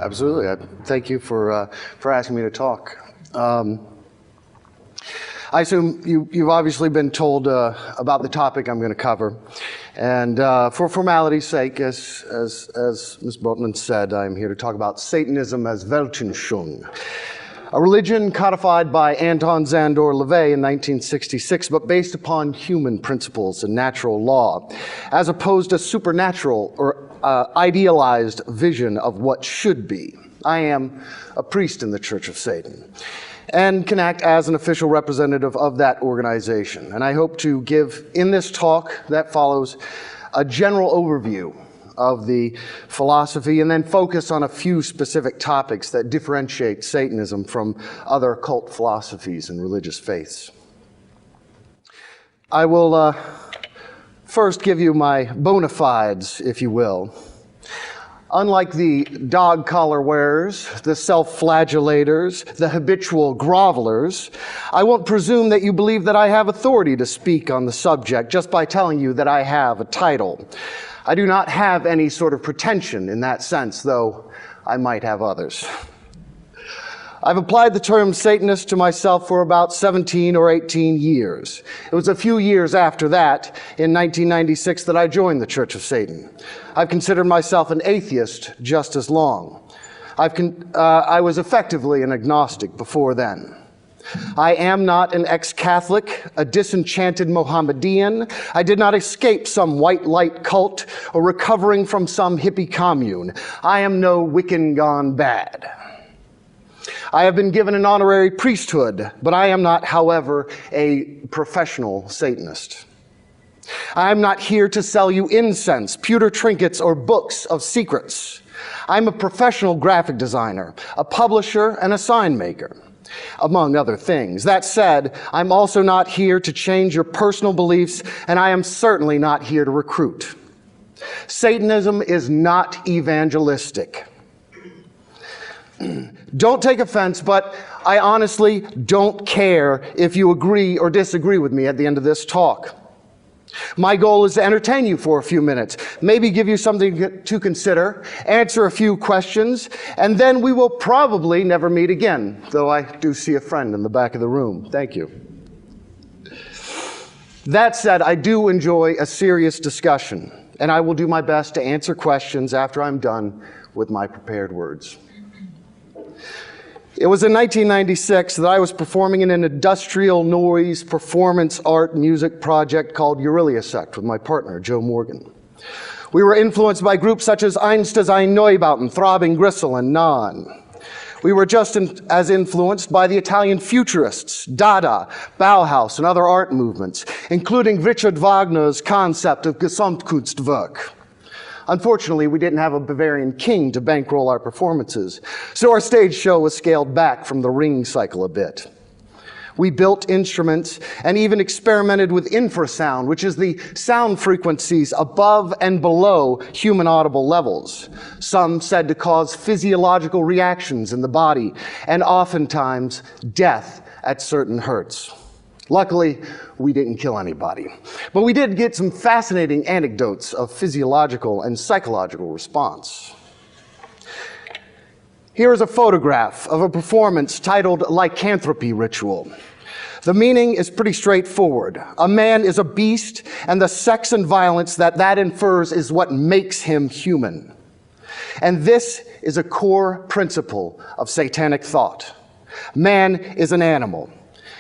Absolutely. Thank you for asking me to talk. I assume you've obviously been told about the topic I'm going to cover. And for formality's sake, as Ms. Brotman said, I'm here to talk about Satanism as Weltanschauung, a religion codified by Anton Szandor LaVey in 1966, but based upon human principles and natural law, as opposed to supernatural or idealized vision of what should be. I am a priest in the Church of Satan and can act as an official representative of that organization. And I hope to give, in this talk that follows, a general overview of the philosophy and then focus on a few specific topics that differentiate Satanism from other occult philosophies and religious faiths. I will first give you my bona fides, if you will. Unlike the dog collar wearers, the self-flagellators, the habitual grovelers, I won't presume that you believe that I have authority to speak on the subject just by telling you that I have a title. I do not have any sort of pretension in that sense, though I might have others. I've applied the term Satanist to myself for about 17 or 18 years. It was a few years after that, in 1996, that I joined the Church of Satan. I've considered myself an atheist just as long. I was effectively an agnostic before then. I am not an ex-Catholic, a disenchanted Mohammedan. I did not escape some white light cult or recovering from some hippie commune. I am no Wiccan gone bad. I have been given an honorary priesthood, but I am not, however, a professional Satanist. I am not here to sell you incense, pewter trinkets, or books of secrets. I'm a professional graphic designer, a publisher, and a sign maker, among other things. That said, I'm also not here to change your personal beliefs, and I am certainly not here to recruit. Satanism is not evangelistic. Don't take offense, but I honestly don't care if you agree or disagree with me at the end of this talk. My goal is to entertain you for a few minutes, maybe give you something to consider, answer a few questions, and then we will probably never meet again, though I do see a friend in the back of the room. Thank you. That said, I do enjoy a serious discussion, and I will do my best to answer questions after I'm done with my prepared words. It was in 1996 that I was performing in an industrial noise performance art music project called Aurelia Sect with my partner, Joe Morgan. We were influenced by groups such as Einstein Neubauten, Throbbing Gristle, and Non. We were just as influenced by the Italian futurists, Dada, Bauhaus, and other art movements, including Richard Wagner's concept of Gesamtkunstwerk. Unfortunately, we didn't have a Bavarian king to bankroll our performances, so our stage show was scaled back from the ring cycle a bit. We built instruments and even experimented with infrasound, which is the sound frequencies above and below human audible levels, some said to cause physiological reactions in the body and oftentimes death at certain hertz. Luckily, we didn't kill anybody, but we did get some fascinating anecdotes of physiological and psychological response. Here is a photograph of a performance titled Lycanthropy Ritual. The meaning is pretty straightforward. A man is a beast, and the sex and violence that infers is what makes him human. And this is a core principle of satanic thought. Man is an animal.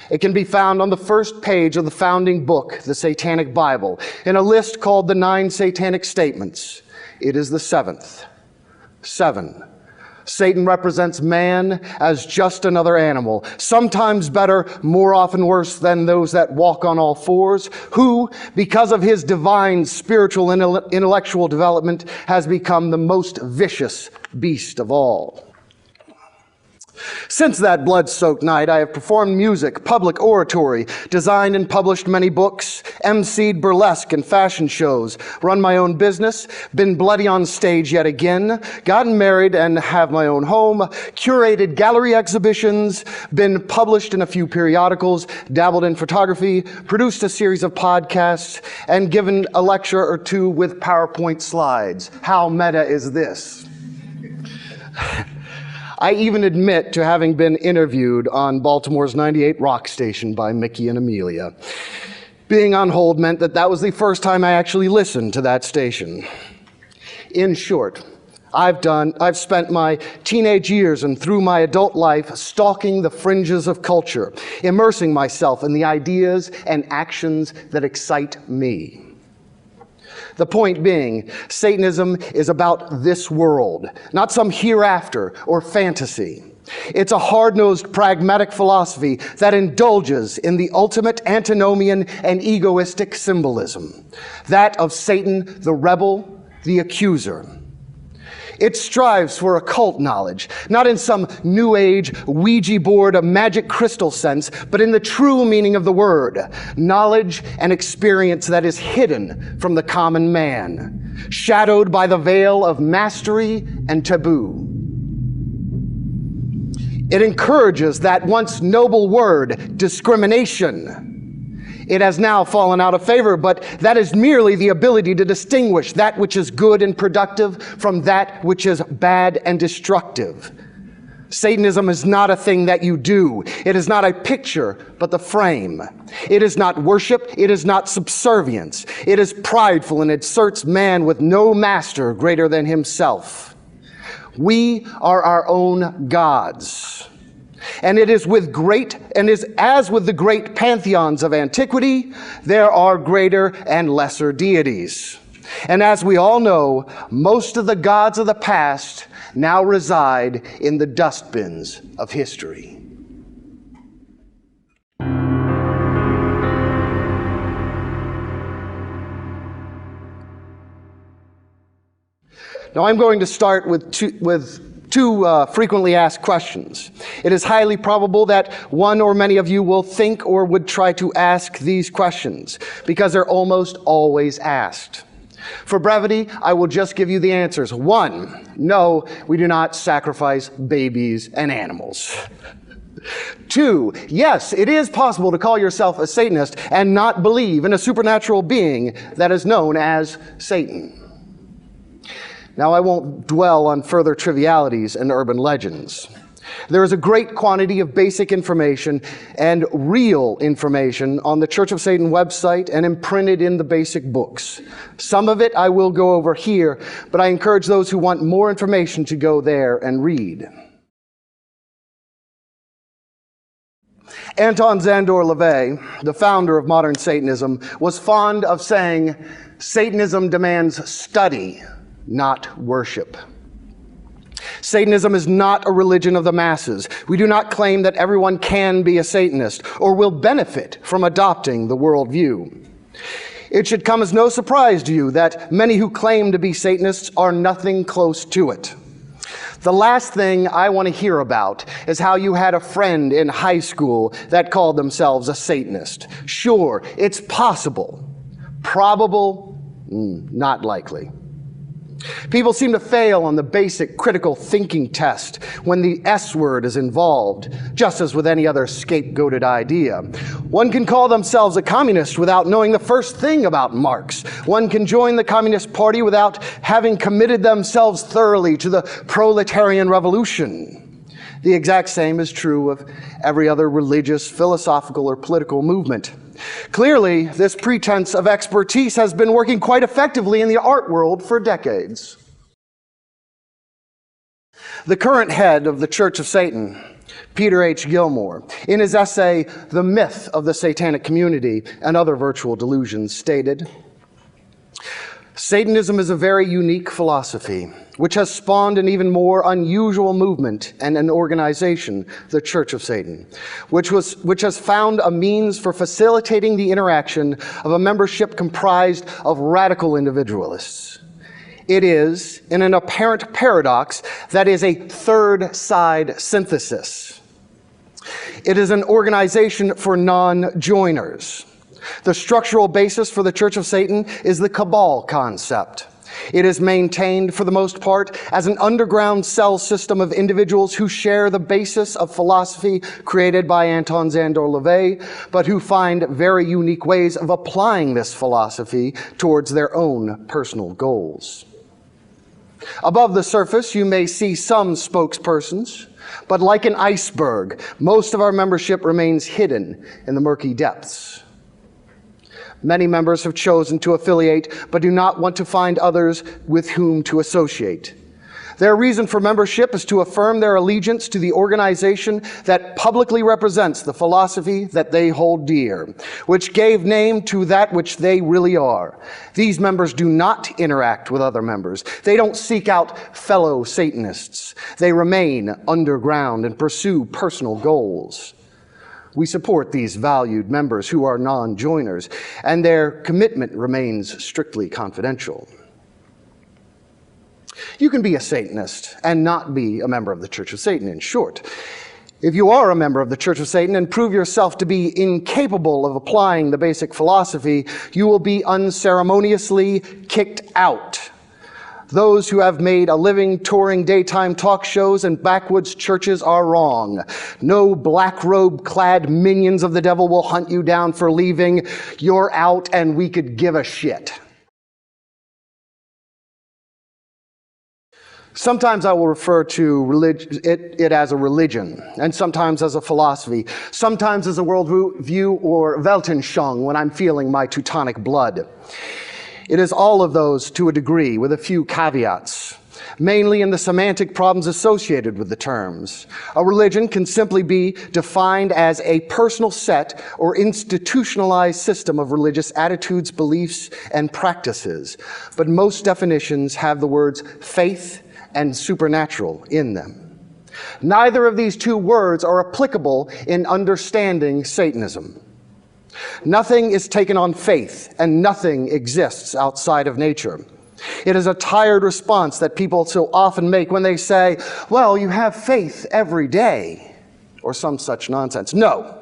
It can be found on the first page of the founding book, the Satanic Bible, in a list called the 9 Satanic Statements. It is the 7th. 7. Satan represents man as just another animal, sometimes better, more often worse than those that walk on all fours, who, because of his divine spiritual and intellectual development, has become the most vicious beast of all. Since that blood-soaked night, I have performed music, public oratory, designed and published many books, emceed burlesque and fashion shows, run my own business, been bloody on stage yet again, gotten married and have my own home, curated gallery exhibitions, been published in a few periodicals, dabbled in photography, produced a series of podcasts, and given a lecture or two with PowerPoint slides. How meta is this? I even admit to having been interviewed on Baltimore's 98 Rock Station by Mickey and Amelia. Being on hold meant that that was the first time I actually listened to that station. In short, I've spent my teenage years and through my adult life stalking the fringes of culture, immersing myself in the ideas and actions that excite me. The point being, Satanism is about this world, not some hereafter or fantasy. It's a hard-nosed, pragmatic philosophy that indulges in the ultimate antinomian and egoistic symbolism, that of Satan, the rebel, the accuser. It strives for occult knowledge, not in some New Age, Ouija board, a magic crystal sense, but in the true meaning of the word, knowledge and experience that is hidden from the common man, shadowed by the veil of mastery and taboo. It encourages that once noble word, discrimination. It has now fallen out of favor, but that is merely the ability to distinguish that which is good and productive from that which is bad and destructive. Satanism is not a thing that you do. It is not a picture, but the frame. It is not worship. It is not subservience. It is prideful and asserts man with no master greater than himself. We are our own gods. And it is as with the great pantheons of antiquity, there are greater and lesser deities. And as we all know, most of the gods of the past now reside in the dustbins of history. Now I'm going to start with two frequently asked questions. It is highly probable that one or many of you will think or would try to ask these questions because they're almost always asked. For brevity, I will just give you the answers. 1, no, we do not sacrifice babies and animals. 2, yes, it is possible to call yourself a Satanist and not believe in a supernatural being that is known as Satan. Now, I won't dwell on further trivialities and urban legends. There is a great quantity of basic information and real information on the Church of Satan website and imprinted in the basic books. Some of it I will go over here, but I encourage those who want more information to go there and read. Anton Szandor LaVey, the founder of modern Satanism, was fond of saying, "Satanism demands study, not worship." Satanism is not a religion of the masses. We do not claim that everyone can be a Satanist or will benefit from adopting the worldview. It should come as no surprise to you that many who claim to be Satanists are nothing close to it. The last thing I want to hear about is how you had a friend in high school that called themselves a Satanist. Sure, it's possible. Probable? Not likely. People seem to fail on the basic critical thinking test when the S word is involved, just as with any other scapegoated idea. One can call themselves a communist without knowing the first thing about Marx. One can join the Communist Party without having committed themselves thoroughly to the proletarian revolution. The exact same is true of every other religious, philosophical, or political movement. Clearly, this pretense of expertise has been working quite effectively in the art world for decades. The current head of the Church of Satan, Peter H. Gilmore, in his essay, The Myth of the Satanic Community and Other Virtual Delusions, stated, "Satanism is a very unique philosophy, which has spawned an even more unusual movement and an organization, the Church of Satan, which has found a means for facilitating the interaction of a membership comprised of radical individualists. It is, in an apparent paradox, that is a third side synthesis. It is an organization for non-joiners. The structural basis for the Church of Satan is the cabal concept. It is maintained, for the most part, as an underground cell system of individuals who share the basis of philosophy created by Anton Szandor LaVey, but who find very unique ways of applying this philosophy towards their own personal goals. Above the surface, you may see some spokespersons, but like an iceberg, most of our membership remains hidden in the murky depths. Many members have chosen to affiliate, but do not want to find others with whom to associate. Their reason for membership is to affirm their allegiance to the organization that publicly represents the philosophy that they hold dear, which gave name to that which they really are. These members do not interact with other members. They don't seek out fellow Satanists. They remain underground and pursue personal goals. We support these valued members who are non-joiners, and their commitment remains strictly confidential. You can be a Satanist and not be a member of the Church of Satan, in short. If you are a member of the Church of Satan and prove yourself to be incapable of applying the basic philosophy, you will be unceremoniously kicked out. Those who have made a living touring daytime talk shows and backwoods churches are wrong. No black robe-clad minions of the devil will hunt you down for leaving. You're out, and we could give a shit. Sometimes I will refer to it as a religion, and sometimes as a philosophy, sometimes as a worldview or Weltanschauung when I'm feeling my Teutonic blood. It is all of those to a degree, with a few caveats, mainly in the semantic problems associated with the terms. A religion can simply be defined as a personal set or institutionalized system of religious attitudes, beliefs, and practices, but most definitions have the words faith and supernatural in them. Neither of these two words are applicable in understanding Satanism. Nothing is taken on faith, and nothing exists outside of nature. It is a tired response that people so often make when they say, well, you have faith every day, or some such nonsense. No,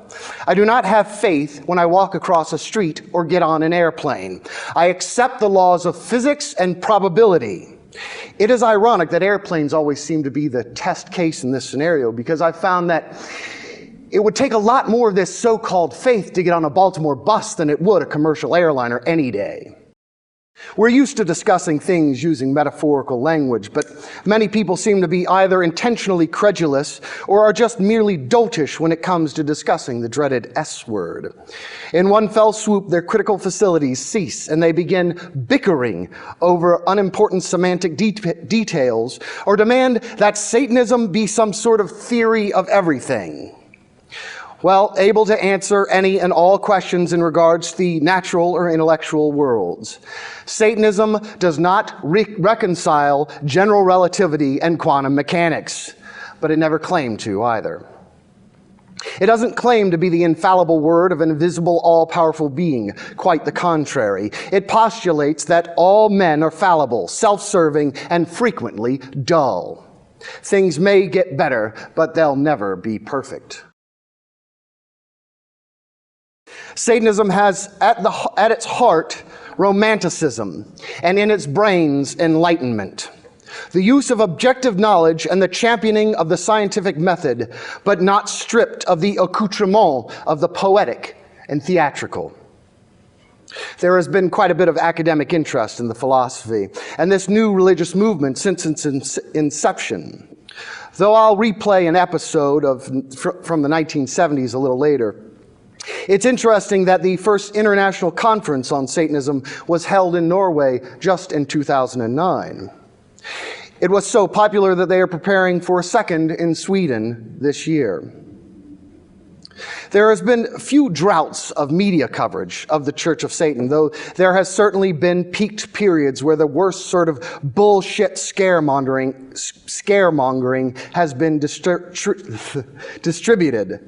I do not have faith when I walk across a street or get on an airplane. I accept the laws of physics and probability. It is ironic that airplanes always seem to be the test case in this scenario, because I found that it would take a lot more of this so-called faith to get on a Baltimore bus than it would a commercial airliner any day. We're used to discussing things using metaphorical language, but many people seem to be either intentionally credulous or are just merely doltish when it comes to discussing the dreaded S word. In one fell swoop, their critical facilities cease and they begin bickering over unimportant semantic details or demand that Satanism be some sort of theory of everything. Well, able to answer any and all questions in regards to the natural or intellectual worlds. Satanism does not reconcile general relativity and quantum mechanics, but it never claimed to either. It doesn't claim to be the infallible word of an invisible, all-powerful being. Quite the contrary. It postulates that all men are fallible, self-serving, and frequently dull. Things may get better, but they'll never be perfect. Satanism has at its heart romanticism, and in its brains enlightenment. The use of objective knowledge and the championing of the scientific method, but not stripped of the accoutrement of the poetic and theatrical. There has been quite a bit of academic interest in the philosophy and this new religious movement since its inception. Though I'll replay an episode from the 1970s a little later, it's interesting that the first international conference on Satanism was held in Norway just in 2009. It was so popular that they are preparing for a second in Sweden this year. There has been few droughts of media coverage of the Church of Satan, though there has certainly been peaked periods where the worst sort of bullshit scaremongering has been distributed.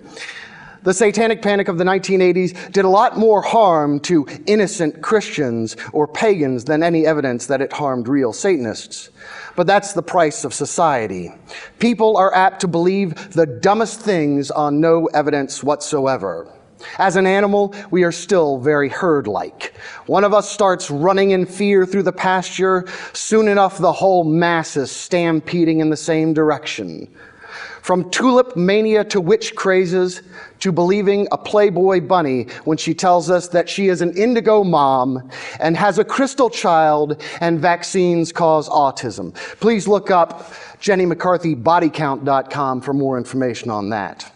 The Satanic Panic of the 1980s did a lot more harm to innocent Christians or pagans than any evidence that it harmed real Satanists. But that's the price of society. People are apt to believe the dumbest things on no evidence whatsoever. As an animal, we are still very herd-like. One of us starts running in fear through the pasture, soon enough the whole mass is stampeding in the same direction. From tulip mania to witch crazes to believing a Playboy bunny when she tells us that she is an indigo mom and has a crystal child and vaccines cause autism. Please look up JennyMcCarthyBodyCount.com for more information on that.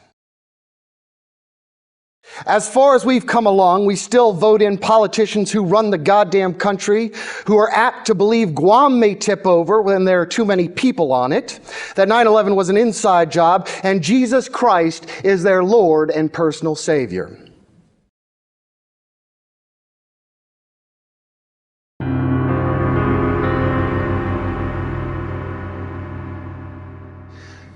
As far as we've come along, we still vote in politicians who run the goddamn country, who are apt to believe Guam may tip over when there are too many people on it, that 9/11 was an inside job, and Jesus Christ is their Lord and personal Savior.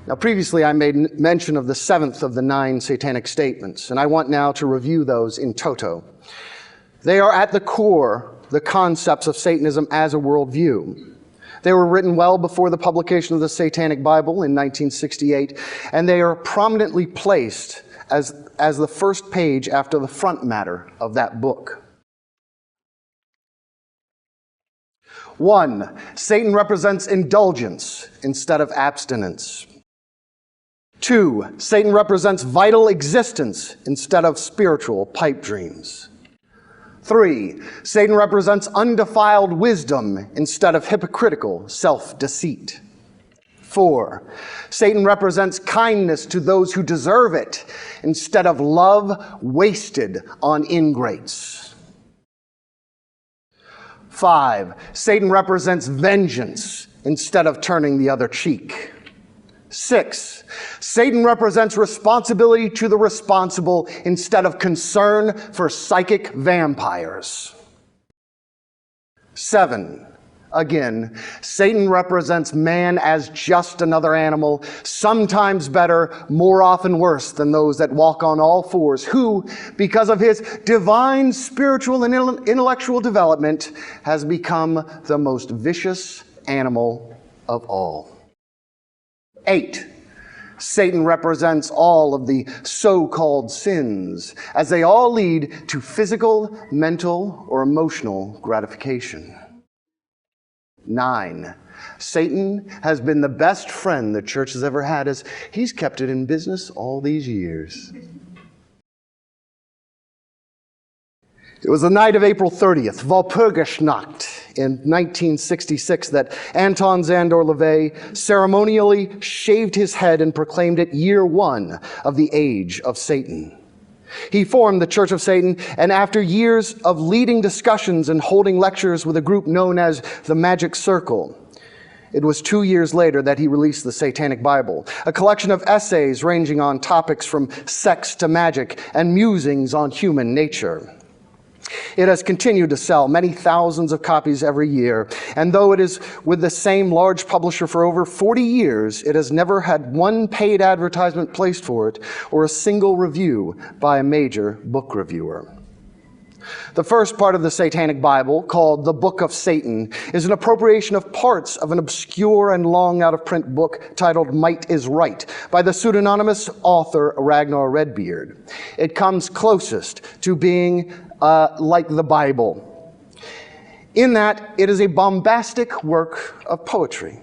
Now, previously I made mention of the 7th of the 9 satanic statements, and I want now to review those in toto. They are at the core the concepts of Satanism as a worldview. They were written well before the publication of the Satanic Bible in 1968, and they are prominently placed as the first page after the front matter of that book. 1. Satan represents indulgence instead of abstinence. 2. Satan represents vital existence instead of spiritual pipe dreams. 3. Satan represents undefiled wisdom instead of hypocritical self-deceit. 4. Satan represents kindness to those who deserve it instead of love wasted on ingrates. 5. Satan represents vengeance instead of turning the other cheek. 6. Satan represents responsibility to the responsible instead of concern for psychic vampires. 7. Again, Satan represents man as just another animal, sometimes better, more often worse than those that walk on all fours, who, because of his divine spiritual and intellectual development, has become the most vicious animal of all. 8. Satan represents all of the so-called sins, as they all lead to physical, mental, or emotional gratification. 9. Satan has been the best friend the church has ever had, as he's kept it in business all these years. It was the night of April 30th, Walpurgisnacht, in 1966, that Anton Szandor LaVey ceremonially shaved his head and proclaimed it year 1 of the age of Satan. He formed the Church of Satan, and after years of leading discussions and holding lectures with a group known as the Magic Circle, it was 2 years later that he released the Satanic Bible, a collection of essays ranging on topics from sex to magic and musings on human nature. It has continued to sell many thousands of copies every year, and though it is with the same large publisher for over 40 years, it has never had one paid advertisement placed for it or a single review by a major book reviewer. The first part of the Satanic Bible, called the Book of Satan, is an appropriation of parts of an obscure and long out-of-print book titled Might is Right by the pseudonymous author Ragnar Redbeard. It comes closest to being like the Bible, in that it is a bombastic work of poetry,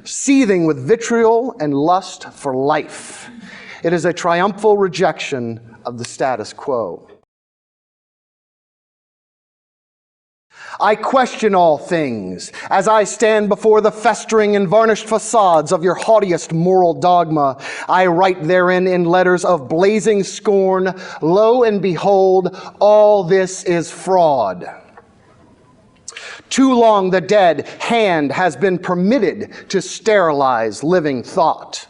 seething with vitriol and lust for life. It is a triumphal rejection of the status quo. I question all things as I stand before the festering and varnished facades of your haughtiest moral dogma. I write therein in letters of blazing scorn, lo and behold, all this is fraud. Too long the dead hand has been permitted to sterilize living thought.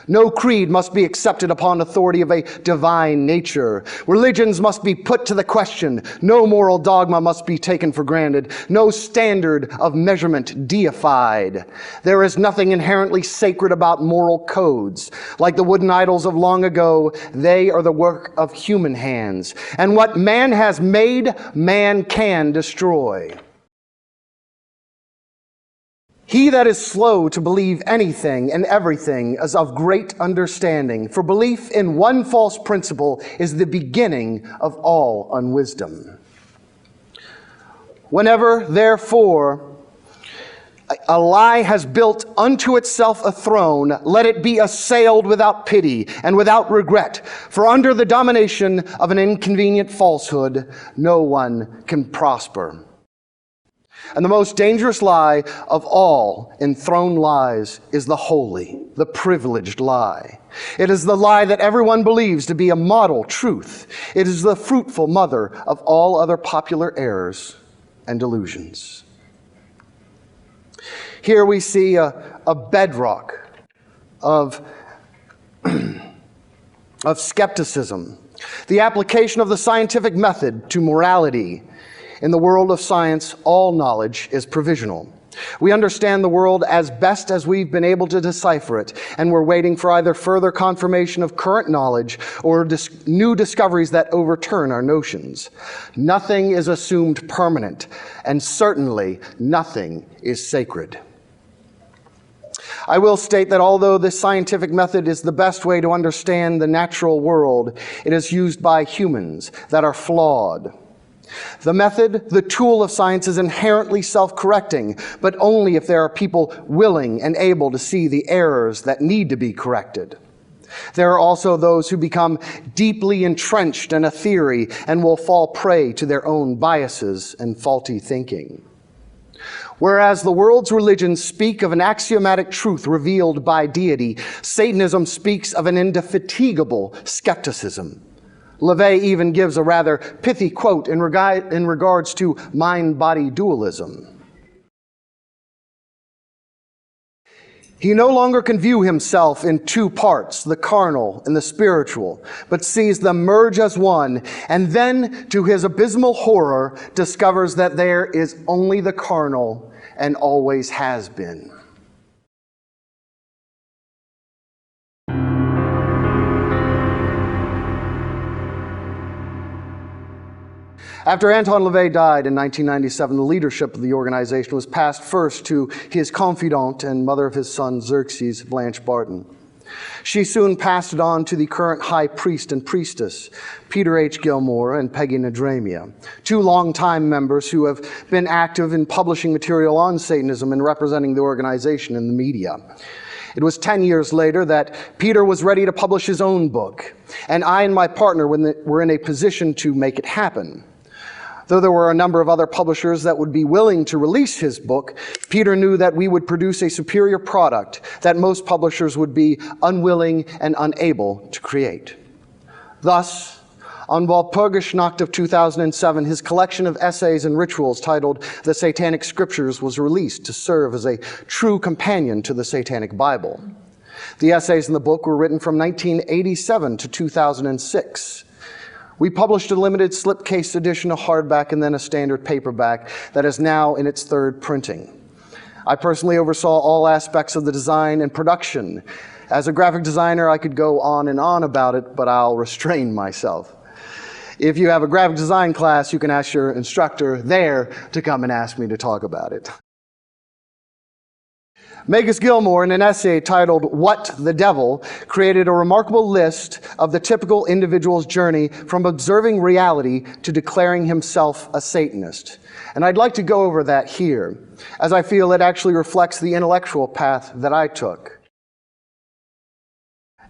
No creed must be accepted upon authority of a divine nature. Religions must be put to the question. No moral dogma must be taken for granted. No standard of measurement deified. There is nothing inherently sacred about moral codes. Like the wooden idols of long ago, they are the work of human hands. And what man has made, man can destroy. He that is slow to believe anything and everything is of great understanding, for belief in one false principle is the beginning of all unwisdom. Whenever, therefore, A lie has built unto itself a throne. Let it be assailed without pity and without regret. For under the domination of an inconvenient falsehood, no one can prosper. And the most dangerous lie of all enthroned lies is the holy, the privileged lie. It is the lie that everyone believes to be a model truth. It is the fruitful mother of all other popular errors and delusions. Here we see a bedrock of skepticism, the application of the scientific method to morality. In the world of science, all knowledge is provisional. We understand the world as best as we've been able to decipher it, and we're waiting for either further confirmation of current knowledge or new discoveries that overturn our notions. Nothing is assumed permanent, and certainly nothing is sacred. I will state that although this scientific method is the best way to understand the natural world, it is used by humans that are flawed. The method, the tool of science, is inherently self-correcting, but only if there are people willing and able to see the errors that need to be corrected. There are also those who become deeply entrenched in a theory and will fall prey to their own biases and faulty thinking. Whereas the world's religions speak of an axiomatic truth revealed by deity, Satanism speaks of an indefatigable skepticism. LaVey even gives a rather pithy quote in regards to mind-body dualism. He no longer can view himself in two parts, the carnal and the spiritual, but sees them merge as one, and then, to his abysmal horror, discovers that there is only the carnal and always has been. After Anton LaVey died in 1997, the leadership of the organization was passed first to his confidante and mother of his son, Xerxes, Blanche Barton. She soon passed it on to the current high priest and priestess, Peter H. Gilmore and Peggy Nadramia, two longtime members who have been active in publishing material on Satanism and representing the organization in the media. It was 10 years later that Peter was ready to publish his own book, and I and my partner were in a position to make it happen. Though there were a number of other publishers that would be willing to release his book, Peter knew that we would produce a superior product that most publishers would be unwilling and unable to create. Thus, on Walpurgisnacht of 2007, his collection of essays and rituals titled The Satanic Scriptures was released to serve as a true companion to the Satanic Bible. The essays in the book were written from 1987 to 2006. We published a limited slipcase edition, a hardback, and then a standard paperback that is now in its third printing. I personally oversaw all aspects of the design and production. As a graphic designer, I could go on and on about it, but I'll restrain myself. If you have a graphic design class, you can ask your instructor there to come and ask me to talk about it. Magus Gilmore, in an essay titled What the Devil, created a remarkable list of the typical individual's journey from observing reality to declaring himself a Satanist. And I'd like to go over that here, as I feel it actually reflects the intellectual path that I took.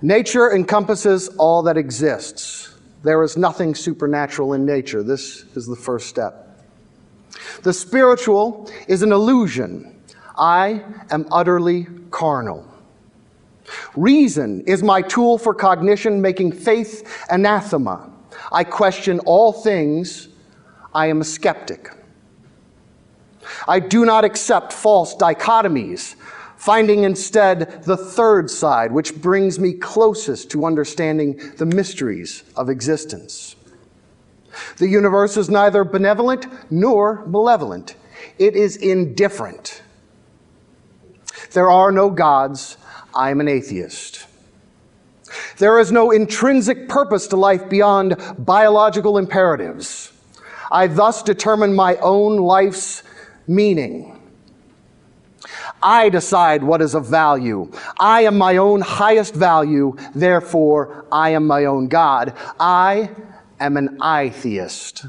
Nature encompasses all that exists. There is nothing supernatural in nature. This is the first step. The spiritual is an illusion. I am utterly carnal. Reason is my tool for cognition, making faith anathema. I question all things. I am a skeptic. I do not accept false dichotomies, finding instead the third side, which brings me closest to understanding the mysteries of existence. The universe is neither benevolent nor malevolent. It is indifferent. There are no gods. I am an atheist. There is no intrinsic purpose to life beyond biological imperatives. I thus determine my own life's meaning. I decide what is of value. I am my own highest value, therefore I am my own God. I am an I-theist.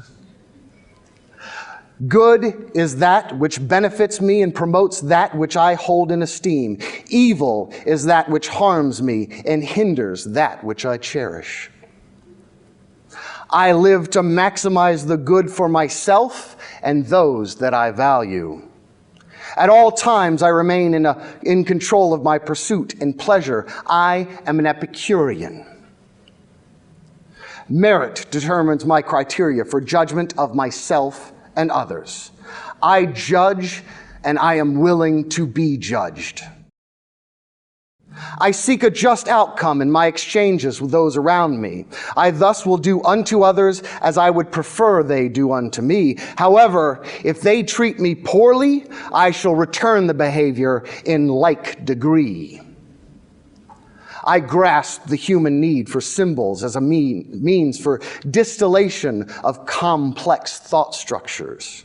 Good is that which benefits me and promotes that which I hold in esteem. Evil is that which harms me and hinders that which I cherish. I live to maximize the good for myself and those that I value. At all times, I remain in control of my pursuit and pleasure. I am an Epicurean. Merit determines my criteria for judgment of myself and others. I judge, and I am willing to be judged. I seek a just outcome in my exchanges with those around me. I thus will do unto others as I would prefer they do unto me. However, if they treat me poorly, I shall return the behavior in like degree. I grasp the human need for symbols as a means for distillation of complex thought structures.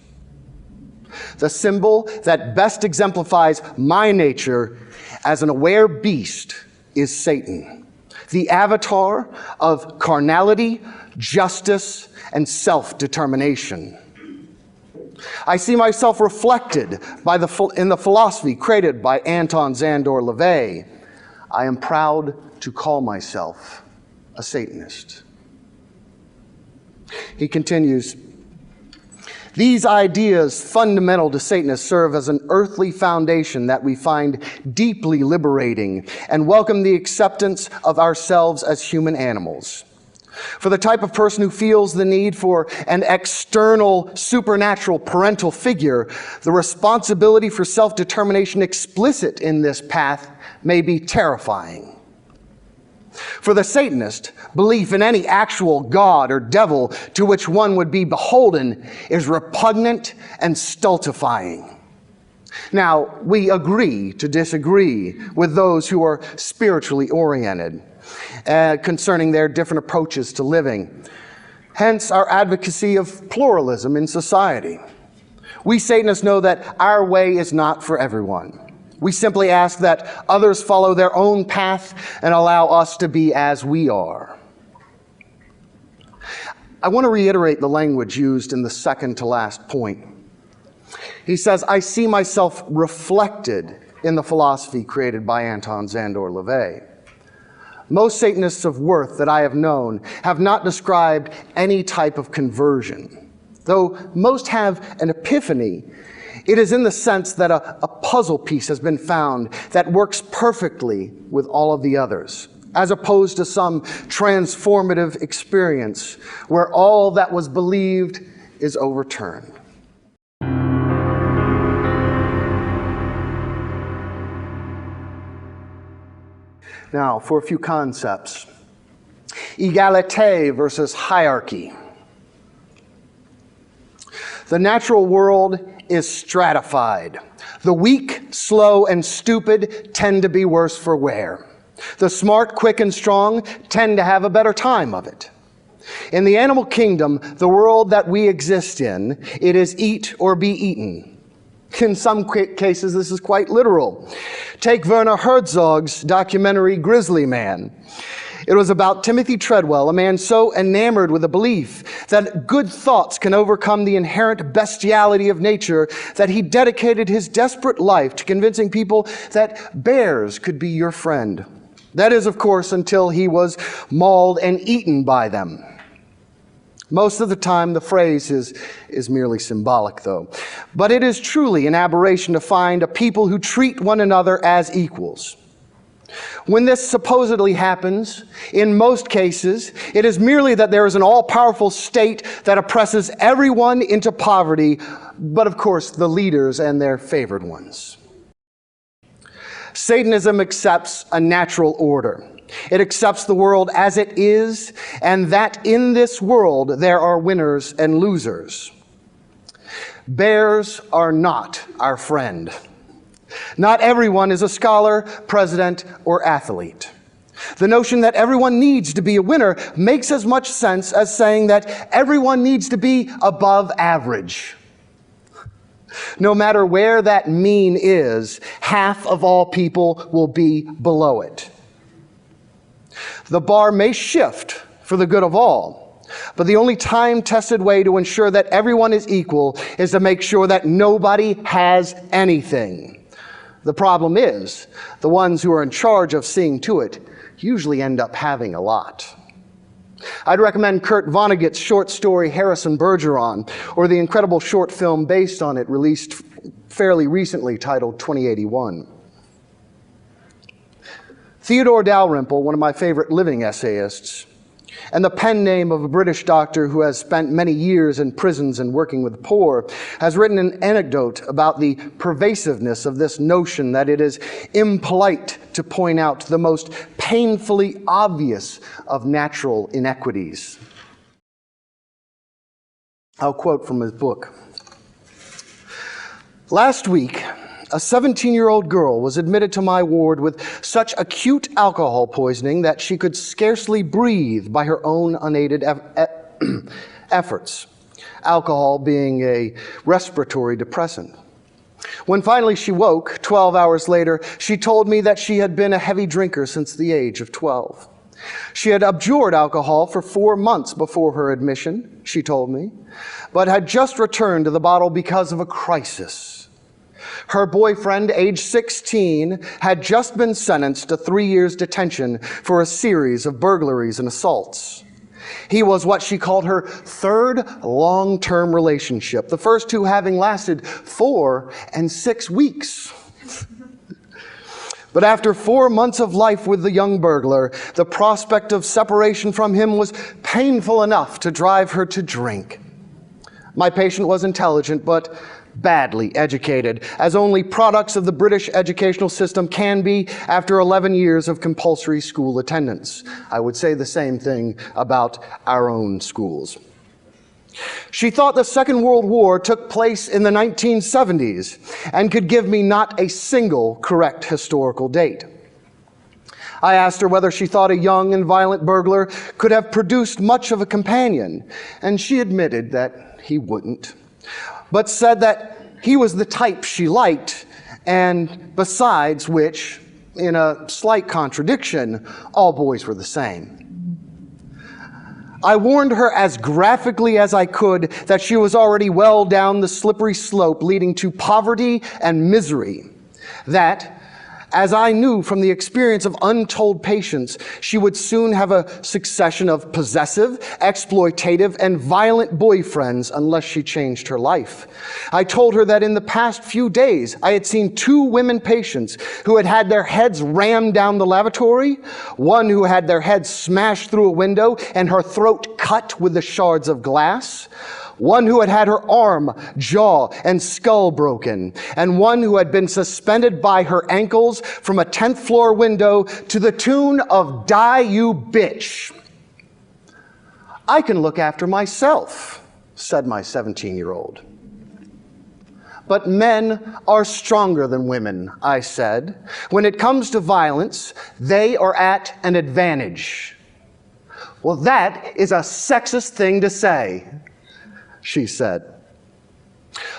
The symbol that best exemplifies my nature as an aware beast is Satan, the avatar of carnality, justice, and self-determination. I see myself reflected in the philosophy created by Anton Szandor LaVey. I am proud to call myself a Satanist. He continues, these ideas fundamental to Satanists serve as an earthly foundation that we find deeply liberating and welcome the acceptance of ourselves as human animals. For the type of person who feels the need for an external, supernatural parental figure, the responsibility for self-determination explicit in this path may be terrifying. For the Satanist, belief in any actual God or devil to which one would be beholden is repugnant and stultifying. Now, we agree to disagree with those who are spiritually oriented concerning their different approaches to living. Hence, our advocacy of pluralism in society. We Satanists know that our way is not for everyone. We simply ask that others follow their own path and allow us to be as we are. I want to reiterate the language used in the second to last point. He says, I see myself reflected in the philosophy created by Anton Szandor LaVey. Most Satanists of worth that I have known have not described any type of conversion. Though most have an epiphany, it is in the sense that a puzzle piece has been found that works perfectly with all of the others, as opposed to some transformative experience where all that was believed is overturned. Now, for a few concepts. Egalite versus hierarchy. The natural world is stratified. The weak, slow, and stupid tend to be worse for wear. The smart, quick, and strong tend to have a better time of it. In the animal kingdom, the world that we exist in, it is eat or be eaten. In some cases, this is quite literal. Take Werner Herzog's documentary Grizzly Man. It was about Timothy Treadwell, a man so enamored with the belief that good thoughts can overcome the inherent bestiality of nature that he dedicated his desperate life to convincing people that bears could be your friend. That is, of course, until he was mauled and eaten by them. Most of the time, the phrase is merely symbolic, though. But it is truly an aberration to find a people who treat one another as equals. When this supposedly happens, in most cases, it is merely that there is an all-powerful state that oppresses everyone into poverty, but of course, the leaders and their favored ones. Satanism accepts a natural order. It accepts the world as it is, and that in this world there are winners and losers. Bears are not our friend. Not everyone is a scholar, president, or athlete. The notion that everyone needs to be a winner makes as much sense as saying that everyone needs to be above average. No matter where that mean is, half of all people will be below it. The bar may shift for the good of all, But the only time-tested way to ensure that everyone is equal is to make sure that nobody has anything. The problem is, the ones who are in charge of seeing to it usually end up having a lot. I'd recommend Kurt Vonnegut's short story Harrison Bergeron, or the incredible short film based on it released fairly recently titled 2081. Theodore Dalrymple, one of my favorite living essayists, and the pen name of a British doctor who has spent many years in prisons and working with the poor, has written an anecdote about the pervasiveness of this notion that it is impolite to point out the most painfully obvious of natural inequities. I'll quote from his book. Last week, a 17-year-old girl was admitted to my ward with such acute alcohol poisoning that she could scarcely breathe by her own unaided efforts, alcohol being a respiratory depressant. When finally she woke, 12 hours later, she told me that she had been a heavy drinker since the age of 12. She had abjured alcohol for 4 months before her admission, she told me, but had just returned to the bottle because of a crisis. Her boyfriend, age 16, had just been sentenced to 3 years detention for a series of burglaries and assaults. He was what she called her third long-term relationship, the first two having lasted 4 and 6 weeks. But after 4 months of life with the young burglar, the prospect of separation from him was painful enough to drive her to drink. My patient was intelligent, but badly educated, as only products of the British educational system can be after 11 years of compulsory school attendance. I would say the same thing about our own schools. She thought the Second World War took place in the 1970s and could give me not a single correct historical date. I asked her whether she thought a young and violent burglar could have produced much of a companion, and she admitted that he wouldn't, but said that he was the type she liked, and besides which, in a slight contradiction, all boys were the same. I warned her as graphically as I could that she was already well down the slippery slope leading to poverty and misery, that, as I knew from the experience of untold patients, she would soon have a succession of possessive, exploitative, and violent boyfriends unless she changed her life. I told her that in the past few days, I had seen 2 women patients who had had their heads rammed down the lavatory, one who had their head smashed through a window and her throat cut with the shards of glass, one who had had her arm, jaw, and skull broken, and one who had been suspended by her ankles from a 10th floor window to the tune of "Die, you bitch." "I can look after myself," said my 17-year-old. "But men are stronger than women," I said. "When it comes to violence, they are at an advantage." "Well, that is a sexist thing to say," she said.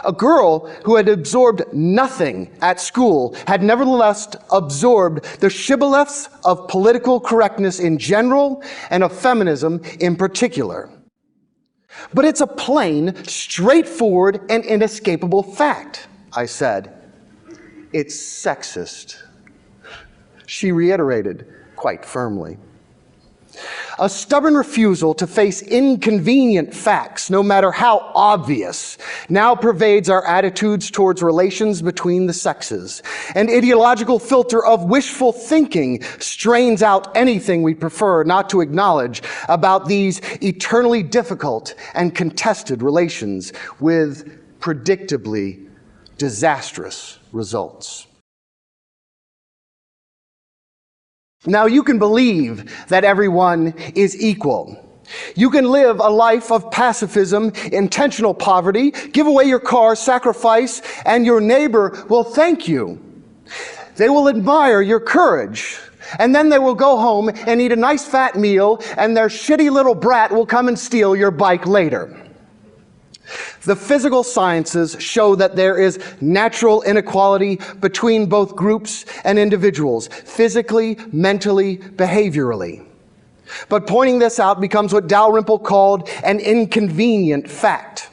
A girl who had absorbed nothing at school had nevertheless absorbed the shibboleths of political correctness in general and of feminism in particular. "But it's a plain, straightforward, and inescapable fact," I said. "It's sexist," she reiterated quite firmly. A stubborn refusal to face inconvenient facts, no matter how obvious, now pervades our attitudes towards relations between the sexes. An ideological filter of wishful thinking strains out anything we prefer not to acknowledge about these eternally difficult and contested relations with predictably disastrous results. Now, you can believe that everyone is equal. You can live a life of pacifism, intentional poverty, give away your car, sacrifice, and your neighbor will thank you. They will admire your courage, and then they will go home and eat a nice fat meal, and their shitty little brat will come and steal your bike later. The physical sciences show that there is natural inequality between both groups and individuals, physically, mentally, behaviorally. But pointing this out becomes what Dalrymple called an inconvenient fact.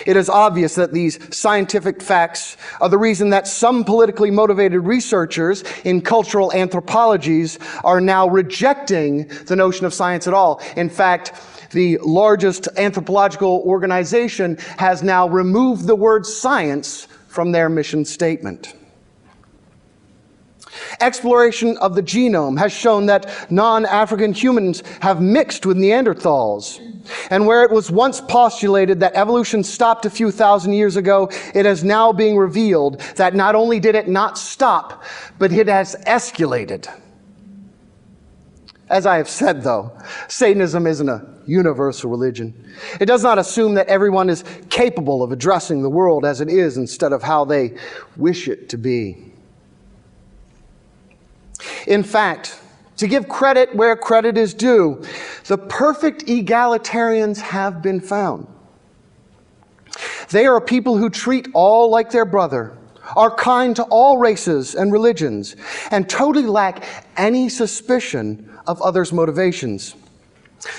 It is obvious that these scientific facts are the reason that some politically motivated researchers in cultural anthropologies are now rejecting the notion of science at all. In fact, the largest anthropological organization has now removed the word science from their mission statement. Exploration of the genome has shown that non-African humans have mixed with Neanderthals. And where it was once postulated that evolution stopped a few thousand years ago, it is now being revealed that not only did it not stop, but it has escalated. As I have said, though, Satanism isn't a universal religion. It does not assume that everyone is capable of addressing the world as it is instead of how they wish it to be. In fact, to give credit where credit is due, the perfect egalitarians have been found. They are a people who treat all like their brother, are kind to all races and religions, and totally lack any suspicion of others' motivations.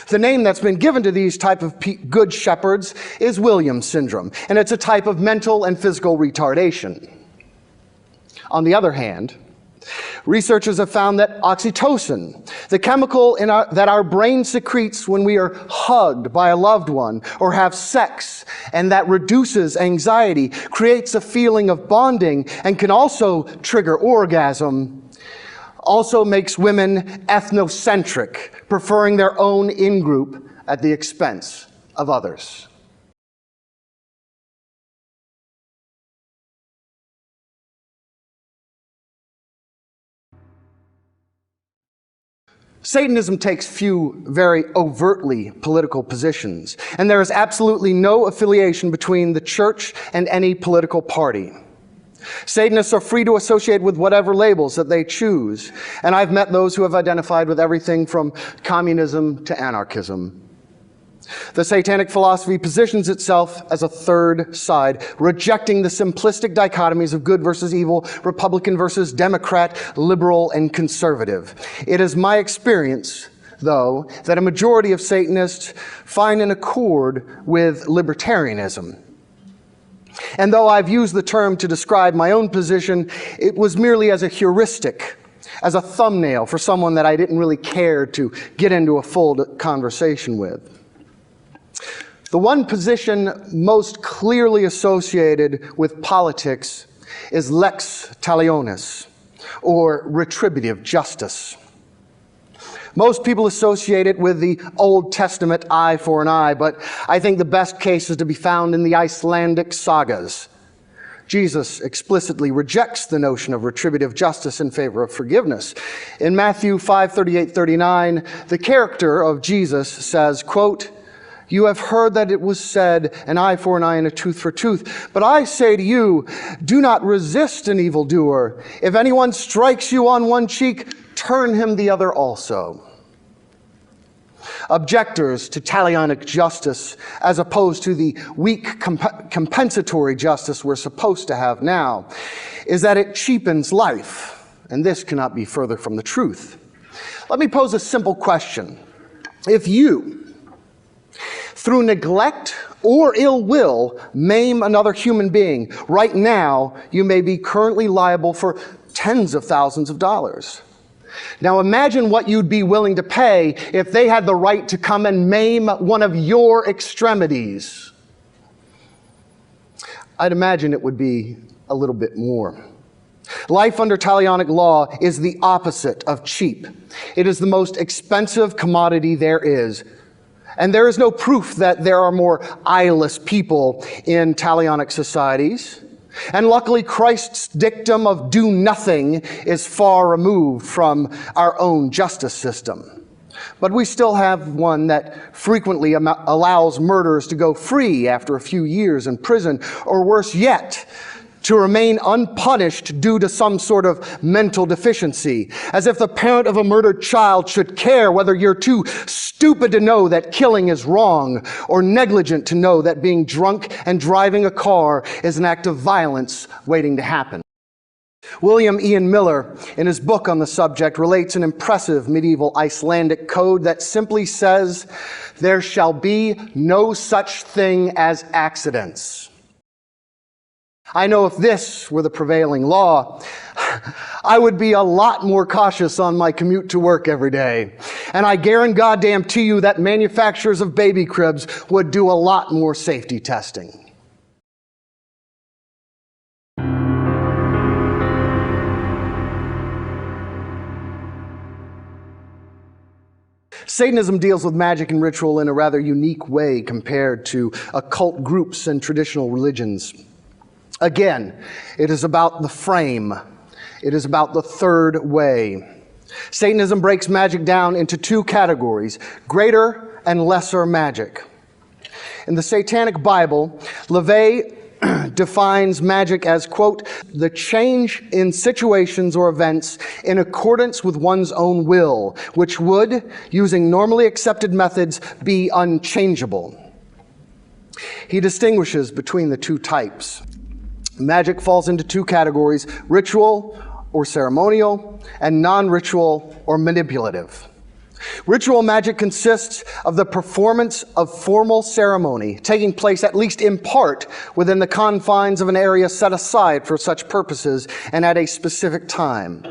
The name that's been given to these type of good shepherds is Williams syndrome, and it's a type of mental and physical retardation. On the other hand, researchers have found that oxytocin, the chemical that our brain secretes when we are hugged by a loved one or have sex, and that reduces anxiety, creates a feeling of bonding, and can also trigger orgasm, also makes women ethnocentric, preferring their own in-group at the expense of others. Satanism takes few very overtly political positions, and there is absolutely no affiliation between the church and any political party. Satanists are free to associate with whatever labels that they choose, and I've met those who have identified with everything from communism to anarchism. The satanic philosophy positions itself as a third side, rejecting the simplistic dichotomies of good versus evil, Republican versus Democrat, liberal and conservative. It is my experience, though, that a majority of Satanists find an accord with libertarianism. And though I've used the term to describe my own position, it was merely as a heuristic, as a thumbnail for someone that I didn't really care to get into a full conversation with. The one position most clearly associated with politics is lex talionis, or retributive justice. Most people associate it with the Old Testament eye for an eye, but I think the best case is to be found in the Icelandic sagas. Jesus explicitly rejects the notion of retributive justice in favor of forgiveness. In Matthew 5:38-39, the character of Jesus says, quote, "You have heard that it was said, an eye for an eye and a tooth for tooth. But I say to you, do not resist an evildoer. If anyone strikes you on one cheek, turn him the other also." Objectors to talionic justice, as opposed to the weak compensatory justice we're supposed to have now, is that it cheapens life, and this cannot be further from the truth. Let me pose a simple question. If you, through neglect or ill will, maim another human being, right now you may be currently liable for tens of thousands of dollars. Now imagine what you'd be willing to pay if they had the right to come and maim one of your extremities. I'd imagine it would be a little bit more. Life under talionic law is the opposite of cheap. It is the most expensive commodity there is. And there is no proof that there are more eyeless people in talionic societies. And luckily, Christ's dictum of do nothing is far removed from our own justice system. But we still have one that frequently allows murderers to go free after a few years in prison, or worse yet, to remain unpunished due to some sort of mental deficiency, as if the parent of a murdered child should care whether you're too stupid to know that killing is wrong, or negligent to know that being drunk and driving a car is an act of violence waiting to happen. William Ian Miller, in his book on the subject, relates an impressive medieval Icelandic code that simply says, "There shall be no such thing as accidents." I know if this were the prevailing law, I would be a lot more cautious on my commute to work every day. And I guarantee you that manufacturers of baby cribs would do a lot more safety testing. Satanism deals with magic and ritual in a rather unique way compared to occult groups and traditional religions. Again, it is about the frame. It is about the third way. Satanism breaks magic down into two categories, greater and lesser magic. In the Satanic Bible, LaVey defines magic as, quote, the change in situations or events in accordance with one's own will, which would, using normally accepted methods, be unchangeable. He distinguishes between the two types. Magic falls into two categories, ritual or ceremonial, and non-ritual or manipulative. Ritual magic consists of the performance of formal ceremony, taking place at least in part within the confines of an area set aside for such purposes and at a specific time.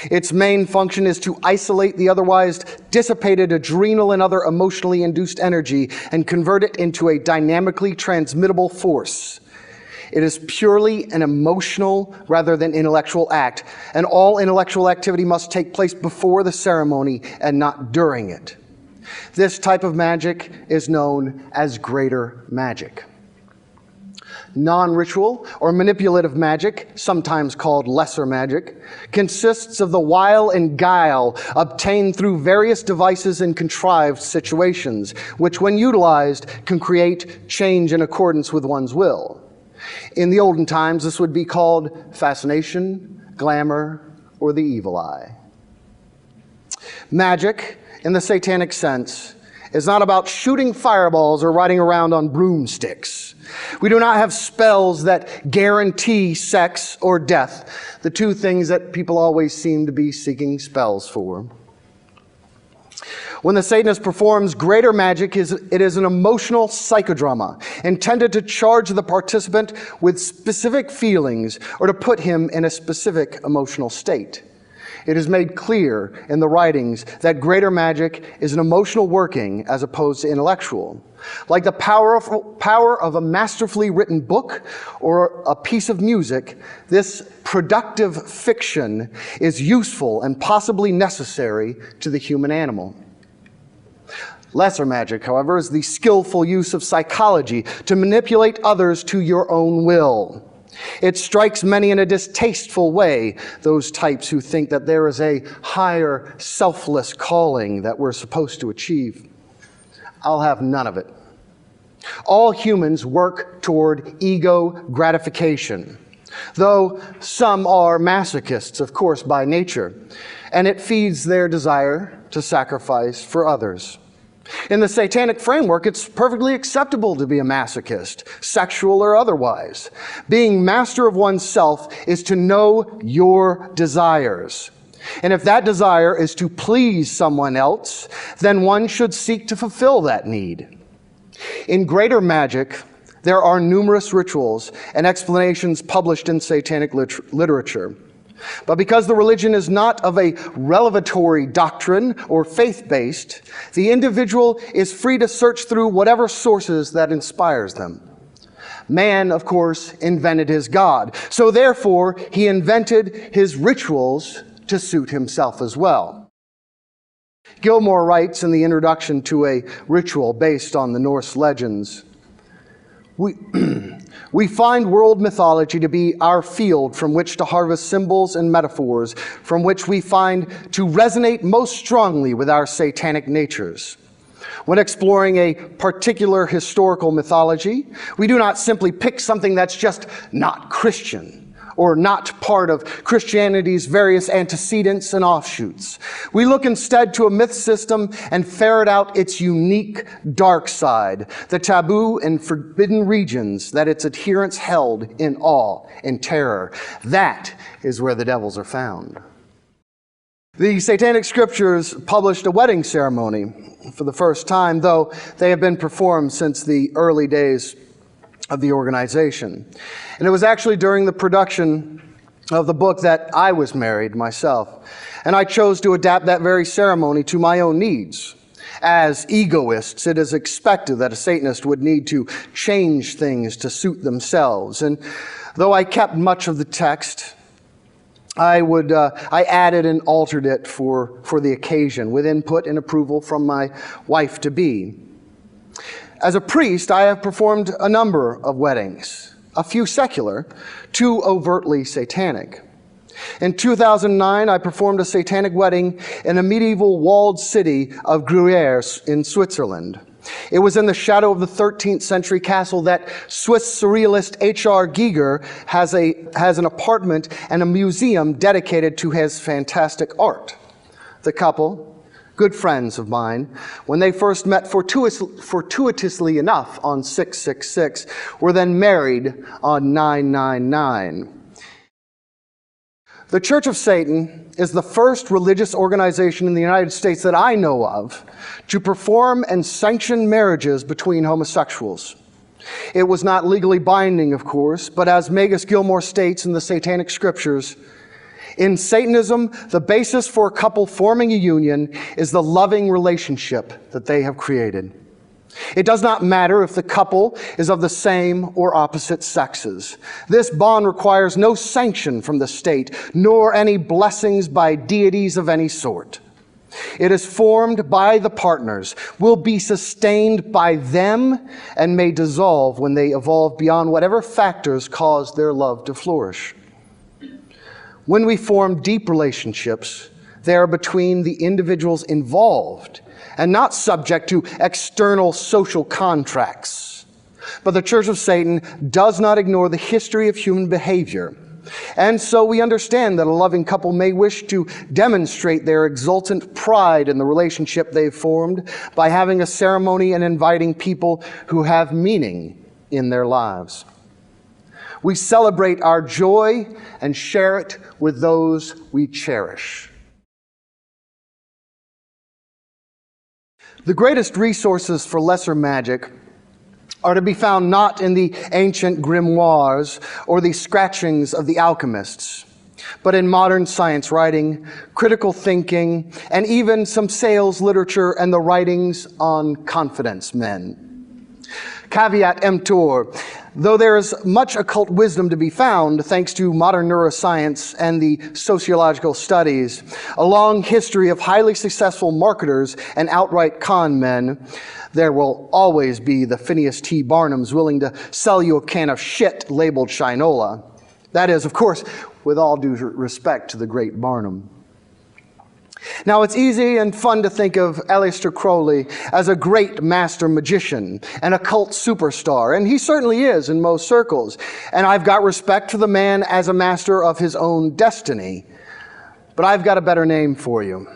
Its main function is to isolate the otherwise dissipated adrenal and other emotionally induced energy and convert it into a dynamically transmittable force. It is purely an emotional rather than intellectual act, and all intellectual activity must take place before the ceremony and not during it. This type of magic is known as greater magic. Non-ritual or manipulative magic, sometimes called lesser magic, consists of the wile and guile obtained through various devices and contrived situations, which when utilized can create change in accordance with one's will. In the olden times, this would be called fascination, glamour, or the evil eye. Magic, in the satanic sense, is not about shooting fireballs or riding around on broomsticks. We do not have spells that guarantee sex or death, the two things that people always seem to be seeking spells for. When the Satanist performs greater magic, it is an emotional psychodrama intended to charge the participant with specific feelings or to put him in a specific emotional state. It is made clear in the writings that greater magic is an emotional working as opposed to intellectual. Like the power of a masterfully written book or a piece of music, this productive fiction is useful and possibly necessary to the human animal. Lesser magic, however, is the skillful use of psychology to manipulate others to your own will. It strikes many in a distasteful way, those types who think that there is a higher, selfless calling that we're supposed to achieve. I'll have none of it. All humans work toward ego gratification, though some are masochists, of course, by nature, and it feeds their desire to sacrifice for others. In the satanic framework, it's perfectly acceptable to be a masochist, sexual or otherwise. Being master of oneself is to know your desires. And if that desire is to please someone else, then one should seek to fulfill that need. In greater magic, there are numerous rituals and explanations published in satanic literature. But because the religion is not of a revelatory doctrine or faith-based, the individual is free to search through whatever sources that inspires them. Man, of course, invented his God, so therefore he invented his rituals to suit himself as well. Gilmore writes in the introduction to a ritual based on the Norse legends, We find world mythology to be our field from which to harvest symbols and metaphors, from which we find to resonate most strongly with our satanic natures. When exploring a particular historical mythology, we do not simply pick something that's just not Christian, or not part of Christianity's various antecedents and offshoots. We look instead to a myth system and ferret out its unique dark side, the taboo and forbidden regions that its adherents held in awe and terror. That is where the devils are found. The Satanic Scriptures published a wedding ceremony for the first time, though they have been performed since the early days of the organization. And it was actually during the production of the book that I was married myself. And I chose to adapt that very ceremony to my own needs. As egoists, it is expected that a Satanist would need to change things to suit themselves. And though I kept much of the text, I added and altered it for the occasion with input and approval from my wife-to-be. As a priest, I have performed a number of weddings, a few secular, 2 overtly satanic. In 2009, I performed a satanic wedding in a medieval walled city of Gruyère in Switzerland. It was in the shadow of the 13th century castle that Swiss surrealist H.R. Giger has an apartment and a museum dedicated to his fantastic art. The couple, good friends of mine, when they first met fortuitously enough on 666, were then married on 999. The Church of Satan is the first religious organization in the United States that I know of to perform and sanction marriages between homosexuals. It was not legally binding, of course, but as Magus Gilmore states in the Satanic Scriptures, in Satanism, the basis for a couple forming a union is the loving relationship that they have created. It does not matter if the couple is of the same or opposite sexes. This bond requires no sanction from the state, nor any blessings by deities of any sort. It is formed by the partners, will be sustained by them, and may dissolve when they evolve beyond whatever factors cause their love to flourish. When we form deep relationships, they are between the individuals involved and not subject to external social contracts. But the Church of Satan does not ignore the history of human behavior. And so we understand that a loving couple may wish to demonstrate their exultant pride in the relationship they've formed by having a ceremony and inviting people who have meaning in their lives. We celebrate our joy and share it with those we cherish. The greatest resources for lesser magic are to be found not in the ancient grimoires or the scratchings of the alchemists, but in modern science writing, critical thinking, and even some sales literature and the writings on confidence men. Caveat emptor, though there is much occult wisdom to be found, thanks to modern neuroscience and the sociological studies, a long history of highly successful marketers and outright con men, there will always be the Phineas T. Barnums willing to sell you a can of shit labeled Shinola. That is, of course, with all due respect to the great Barnum. Now, it's easy and fun to think of Aleister Crowley as a great master magician, an occult superstar, and he certainly is in most circles. And I've got respect for the man as a master of his own destiny. But I've got a better name for you.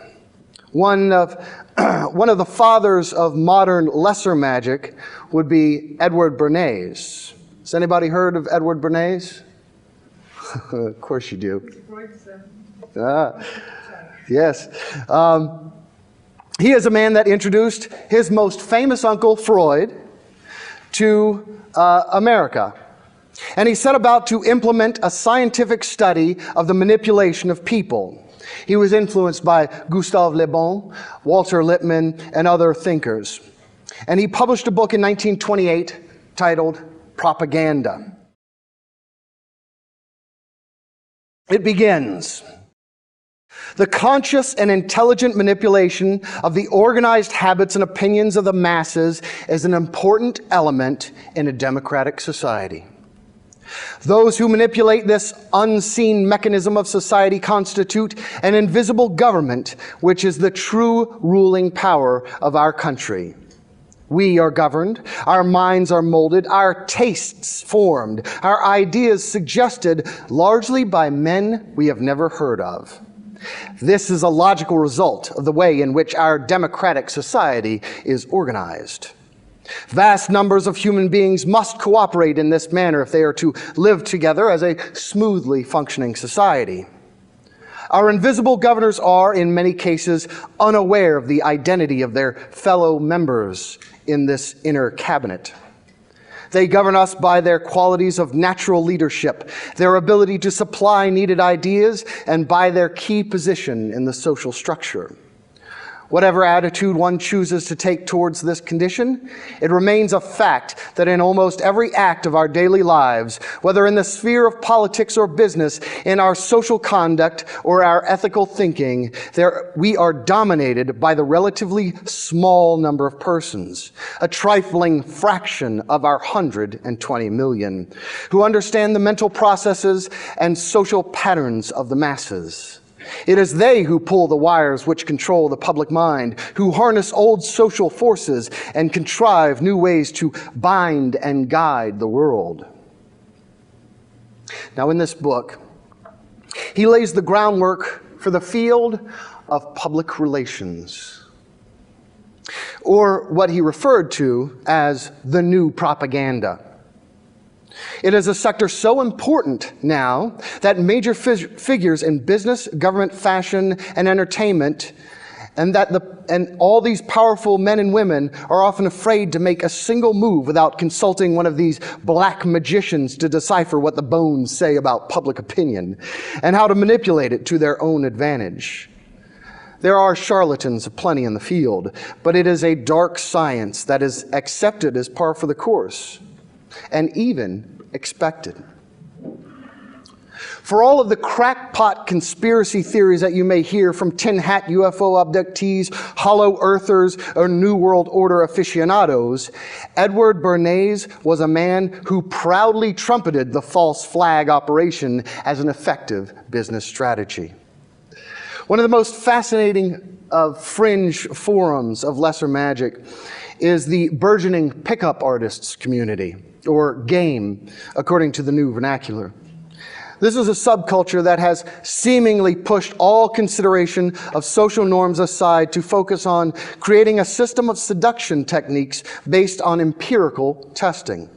One of the fathers of modern lesser magic would be Edward Bernays. Has anybody heard of Edward Bernays? Of course you do. Yes. He is a man that introduced his most famous uncle, Freud, to America. And he set about to implement a scientific study of the manipulation of people. He was influenced by Gustave Le Bon, Walter Lippmann, and other thinkers. And he published a book in 1928 titled Propaganda. It begins, "The conscious and intelligent manipulation of the organized habits and opinions of the masses is an important element in a democratic society. Those who manipulate this unseen mechanism of society constitute an invisible government, which is the true ruling power of our country. We are governed, our minds are molded, our tastes formed, our ideas suggested largely by men we have never heard of. This is a logical result of the way in which our democratic society is organized. Vast numbers of human beings must cooperate in this manner if they are to live together as a smoothly functioning society. Our invisible governors are, in many cases, unaware of the identity of their fellow members in this inner cabinet. They govern us by their qualities of natural leadership, their ability to supply needed ideas, and by their key position in the social structure. Whatever attitude one chooses to take towards this condition, it remains a fact that in almost every act of our daily lives, whether in the sphere of politics or business, in our social conduct or our ethical thinking, we are dominated by the relatively small number of persons, a trifling fraction of our 120 million, who understand the mental processes and social patterns of the masses. It is they who pull the wires which control the public mind, who harness old social forces and contrive new ways to bind and guide the world. Now, in this book, he lays the groundwork for the field of public relations, or what he referred to as the new propaganda. It is a sector so important now that major figures in business, government, fashion, and entertainment, and all these powerful men and women are often afraid to make a single move without consulting one of these black magicians to decipher what the bones say about public opinion and how to manipulate it to their own advantage. There are charlatans aplenty in the field, but it is a dark science that is accepted as par for the course, and even expected. For all of the crackpot conspiracy theories that you may hear from tin hat UFO abductees, hollow earthers, or New World Order aficionados, Edward Bernays was a man who proudly trumpeted the false flag operation as an effective business strategy. One of the most fascinating fringe forums of lesser magic is the burgeoning pickup artists community, or game, according to the new vernacular. This is a subculture that has seemingly pushed all consideration of social norms aside to focus on creating a system of seduction techniques based on empirical testing.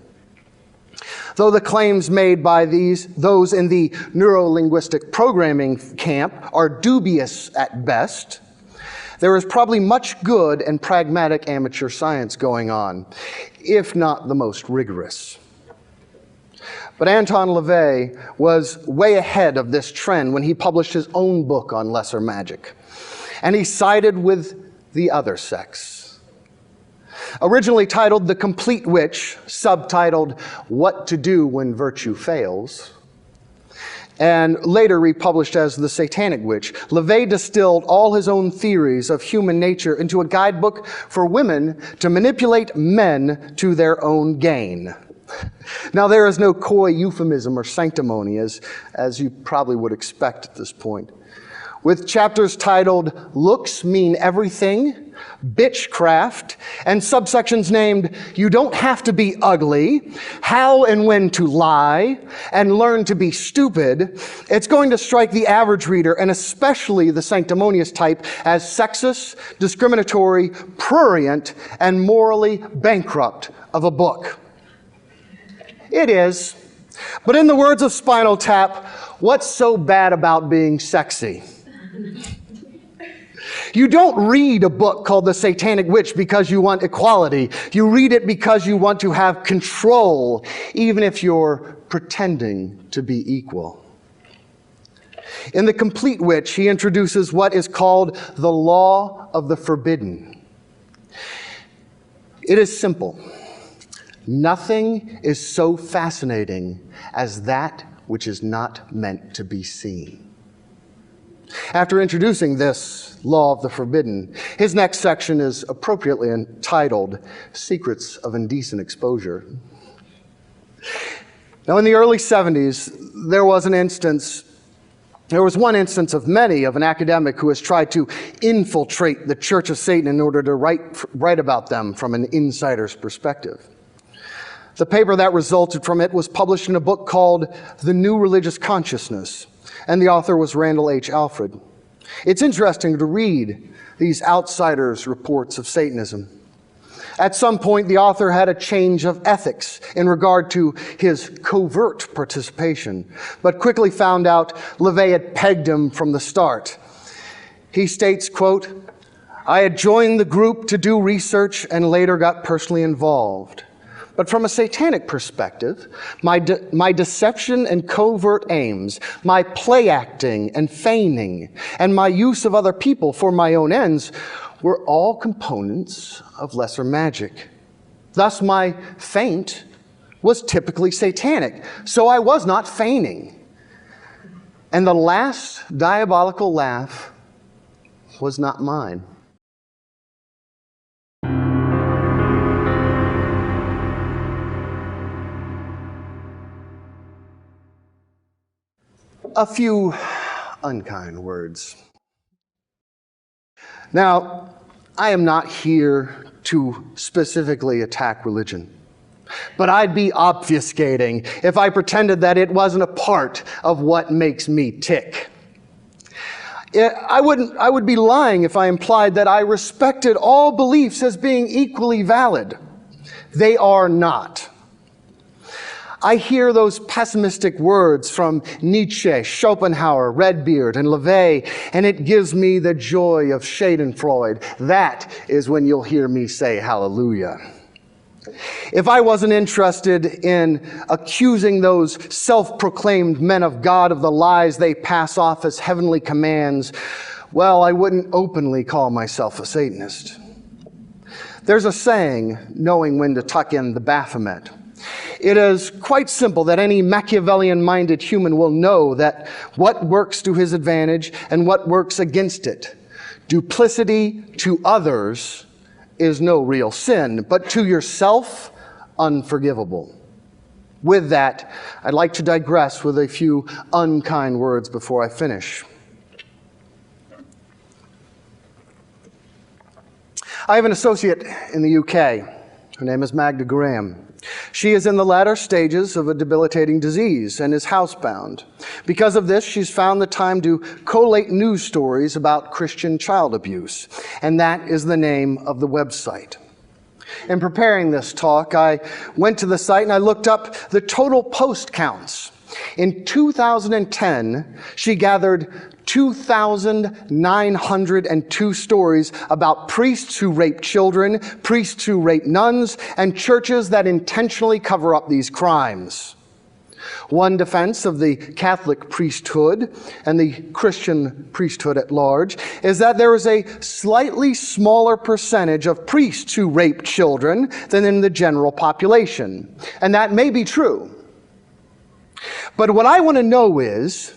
Though the claims made by those in the neuro-linguistic programming camp are dubious at best, there is probably much good and pragmatic amateur science going on, if not the most rigorous. But Anton LaVey was way ahead of this trend when he published his own book on lesser magic, and he sided with the other sex. Originally titled The Complete Witch, subtitled What to Do When Virtue Fails, and later republished as The Satanic Witch, LaVey distilled all his own theories of human nature into a guidebook for women to manipulate men to their own gain. Now, there is no coy euphemism or sanctimony, as you probably would expect at this point. With chapters titled Looks Mean Everything, Bitchcraft, and subsections named You Don't Have to Be Ugly, How and When to Lie, and Learn to Be Stupid, it's going to strike the average reader, and especially the sanctimonious type, as sexist, discriminatory, prurient, and morally bankrupt of a book. It is. But in the words of Spinal Tap, what's so bad about being sexy? You don't read a book called The Satanic Witch because you want equality. You read it because you want to have control, even if you're pretending to be equal. In The Complete Witch, he introduces what is called the law of the forbidden. It is simple. Nothing is so fascinating as that which is not meant to be seen. After introducing this law of the forbidden, his next section is appropriately entitled Secrets of Indecent Exposure. Now, in the early 70s, there was an instance There was one instance of many of an academic who has tried to infiltrate the Church of Satan in order to write about them from an insider's perspective. The paper that resulted from it was published in a book called The New Religious Consciousness, and the author was Randall H. Alfred. It's interesting to read these outsiders' reports of Satanism. At some point, the author had a change of ethics in regard to his covert participation, but quickly found out LaVey had pegged him from the start. He states, quote, "I had joined the group to do research and later got personally involved. But from a satanic perspective, my deception and covert aims, my play acting and feigning, and my use of other people for my own ends were all components of lesser magic. Thus my feint was typically satanic, so I was not feigning. And the last diabolical laugh was not mine." A few unkind words. Now, I am not here to specifically attack religion, but I'd be obfuscating if I pretended that it wasn't a part of what makes me tick. I would be lying if I implied that I respected all beliefs as being equally valid. They are not. I hear those pessimistic words from Nietzsche, Schopenhauer, Redbeard, and LaVey, and it gives me the joy of Schadenfreude. That is when you'll hear me say hallelujah. If I wasn't interested in accusing those self-proclaimed men of God of the lies they pass off as heavenly commands, well, I wouldn't openly call myself a Satanist. There's a saying, knowing when to tuck in the Baphomet. It is quite simple that any Machiavellian-minded human will know that what works to his advantage and what works against it. Duplicity to others is no real sin, but to yourself, unforgivable. With that, I'd like to digress with a few unkind words before I finish. I have an associate in the UK. Her name is Magda Graham. She is in the latter stages of a debilitating disease and is housebound. Because of this, she's found the time to collate news stories about Christian child abuse, and that is the name of the website. In preparing this talk, I went to the site and I looked up the total post counts. In 2010, she gathered 2,902 stories about priests who rape children, priests who rape nuns, and churches that intentionally cover up these crimes. One defense of the Catholic priesthood and the Christian priesthood at large is that there is a slightly smaller percentage of priests who rape children than in the general population. And that may be true. But what I want to know is,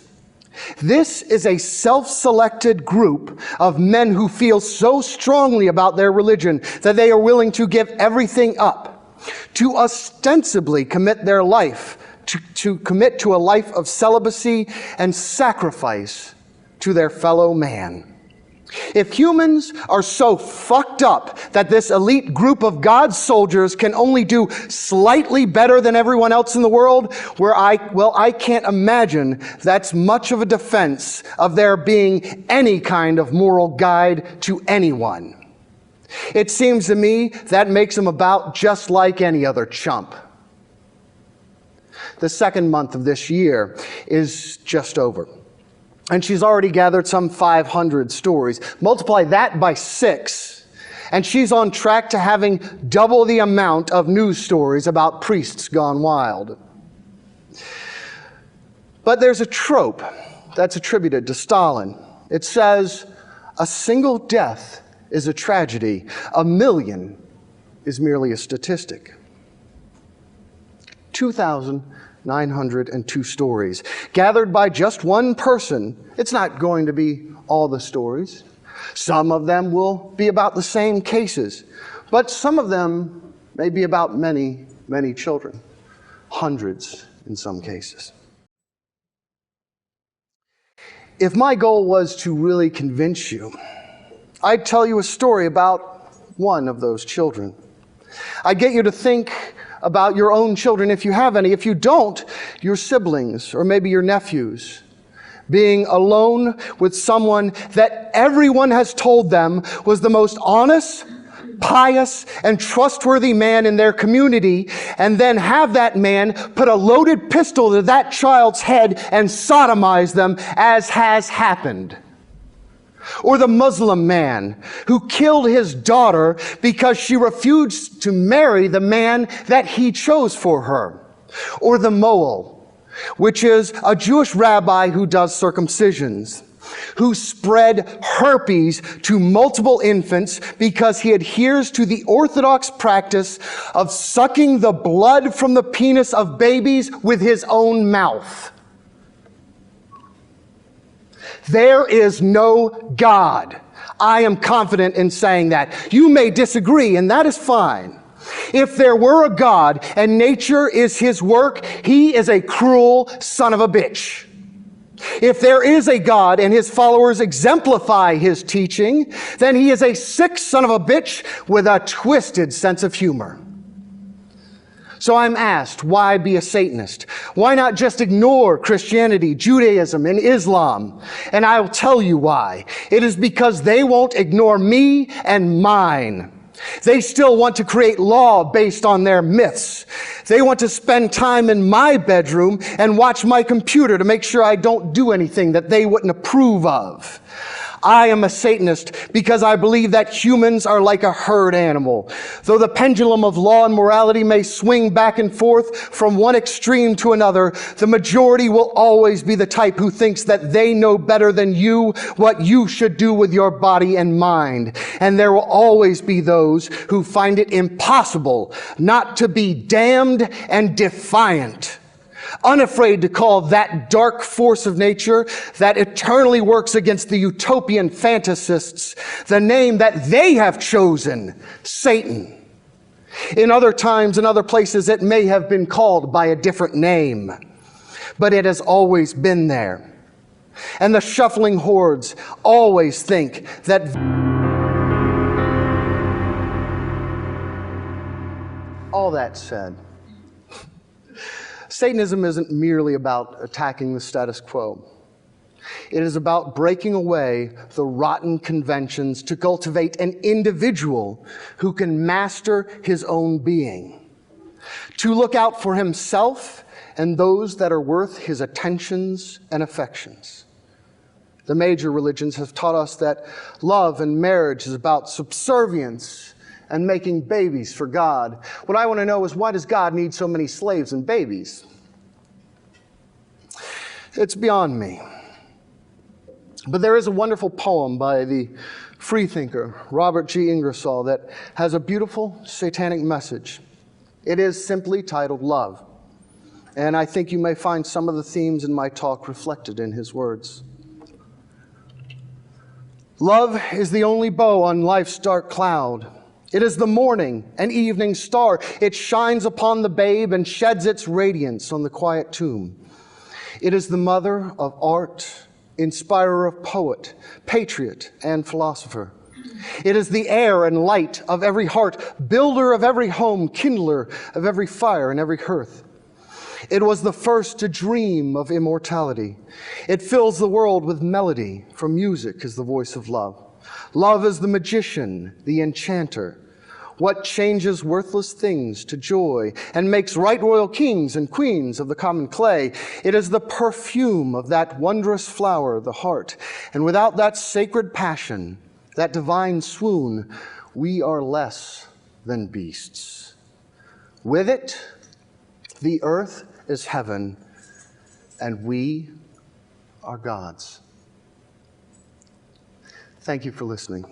this is a self-selected group of men who feel so strongly about their religion that they are willing to give everything up, to ostensibly commit their life, to commit to a life of celibacy and sacrifice to their fellow man. If humans are so fucked up that this elite group of God's soldiers can only do slightly better than everyone else in the world, I can't imagine that's much of a defense of there being any kind of moral guide to anyone. It seems to me that makes them about just like any other chump. The second month of this year is just over. And she's already gathered some 500 stories. Multiply that by 6, and she's on track to having double the amount of news stories about priests gone wild. But there's a trope that's attributed to Stalin. It says, "A single death is a tragedy. A million is merely a statistic." 2,902 stories, gathered by just one person. It's not going to be all the stories. Some of them will be about the same cases, but some of them may be about many, many children, hundreds in some cases. If my goal was to really convince you, I'd tell you a story about one of those children. I'd get you to think about your own children if you have any. If you don't, your siblings or maybe your nephews. Being alone with someone that everyone has told them was the most honest, pious, and trustworthy man in their community, and then have that man put a loaded pistol to that child's head and sodomize them, as has happened. Or the Muslim man who killed his daughter because she refused to marry the man that he chose for her. Or the Moel, which is a Jewish rabbi who does circumcisions, who spread herpes to multiple infants because he adheres to the orthodox practice of sucking the blood from the penis of babies with his own mouth. There is no God. I am confident in saying that. You may disagree, and that is fine. If there were a God and nature is his work, he is a cruel son of a bitch. If there is a God and his followers exemplify his teaching, then he is a sick son of a bitch with a twisted sense of humor. So I'm asked, why be a Satanist? Why not just ignore Christianity, Judaism, and Islam? And I'll tell you why. It is because they won't ignore me and mine. They still want to create law based on their myths. They want to spend time in my bedroom and watch my computer to make sure I don't do anything that they wouldn't approve of. I am a Satanist because I believe that humans are like a herd animal. Though the pendulum of law and morality may swing back and forth from one extreme to another, the majority will always be the type who thinks that they know better than you what you should do with your body and mind. And there will always be those who find it impossible not to be damned and defiant, unafraid to call that dark force of nature that eternally works against the utopian fantasists the name that they have chosen, Satan. In other times and other places, it may have been called by a different name, but it has always been there. And the shuffling hordes always think that all that said, Satanism isn't merely about attacking the status quo. It is about breaking away the rotten conventions to cultivate an individual who can master his own being, to look out for himself and those that are worth his attentions and affections. The major religions have taught us that love and marriage is about subservience and making babies for God. What I want to know is, why does God need so many slaves and babies? It's beyond me. But there is a wonderful poem by the freethinker Robert G. Ingersoll that has a beautiful satanic message. It is simply titled Love. And I think you may find some of the themes in my talk reflected in his words. Love is the only bow on life's dark cloud. It is the morning and evening star. It shines upon the babe and sheds its radiance on the quiet tomb. It is the mother of art, inspirer of poet, patriot, and philosopher. It is the air and light of every heart, builder of every home, kindler of every fire and every hearth. It was the first to dream of immortality. It fills the world with melody, for music is the voice of love. Love is the magician, the enchanter, what changes worthless things to joy and makes right royal kings and queens of the common clay. It is the perfume of that wondrous flower, the heart. And without that sacred passion, that divine swoon, we are less than beasts. With it, the earth is heaven, and we are God's. Thank you for listening.